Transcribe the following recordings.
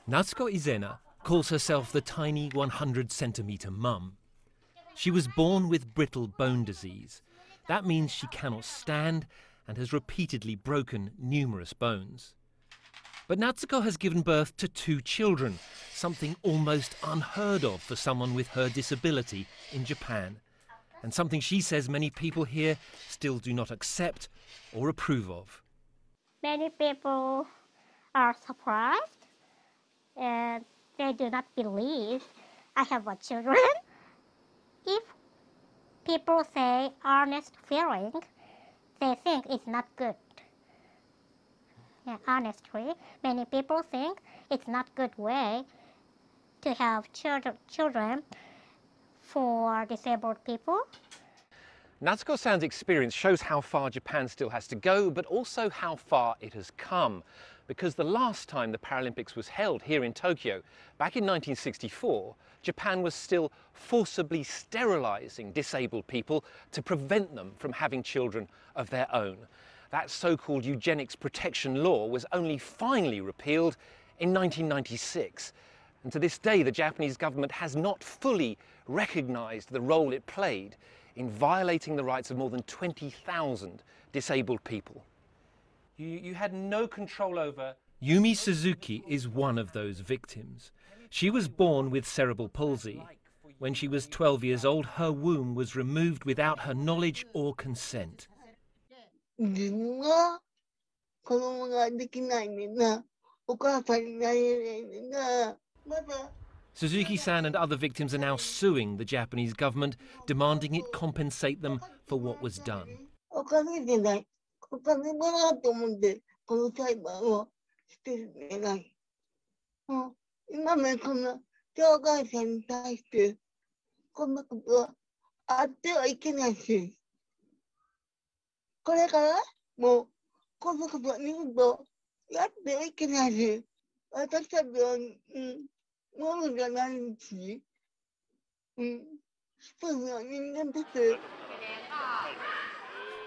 Natsuko Izena calls herself the tiny 100-centimetre mum. She was born with brittle bone disease. That means she cannot stand and has repeatedly broken numerous bones. But Natsuko has given birth to 2 children, something almost unheard of for someone with her disability in Japan, and something she says many people here still do not accept or approve of. Many people are surprised and they do not believe I have children. If people say honest feeling, they think it's not good. Yeah, honestly, many people think it's not good way to have children for disabled people. Natsuko-san's experience shows how far Japan still has to go, but also how far it has come. Because the last time the Paralympics was held here in Tokyo, back in 1964, Japan was still forcibly sterilising disabled people to prevent them from having children of their own. That so-called eugenics protection law was only finally repealed in 1996. And to this day, the Japanese government has not fully recognised the role it played in violating the rights of more than 20,000 disabled people. You had no control over... Yumi Suzuki is one of those victims. She was born with cerebral palsy. When she was 12 years old, her womb was removed without her knowledge or consent. Suzuki-san and other victims are now suing the Japanese government, demanding it compensate them for what was done.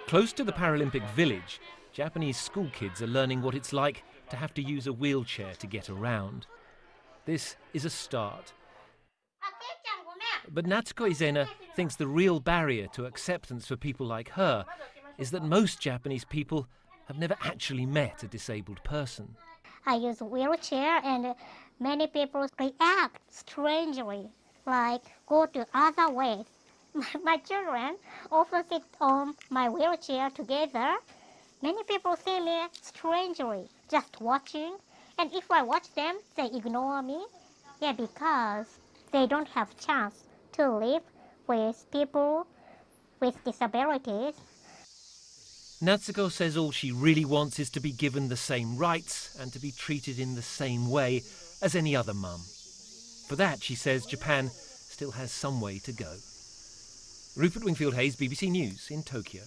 Close to the Paralympic village, Japanese school kids are learning what it's like to have to use a wheelchair to get around. This is a start. But Natsuko Izena thinks the real barrier to acceptance for people like her is that most Japanese people have never actually met a disabled person. I use a wheelchair and many people react strangely, like go to other ways. My children often sit on my wheelchair together. Many people see me strangely, just watching. And if I watch them, they ignore me. Yeah, because they don't have chance to live with people with disabilities. Natsuko says all she really wants is to be given the same rights and to be treated in the same way as any other mum. For that, she says, Japan still has some way to go. Rupert Wingfield-Hayes, BBC News in Tokyo.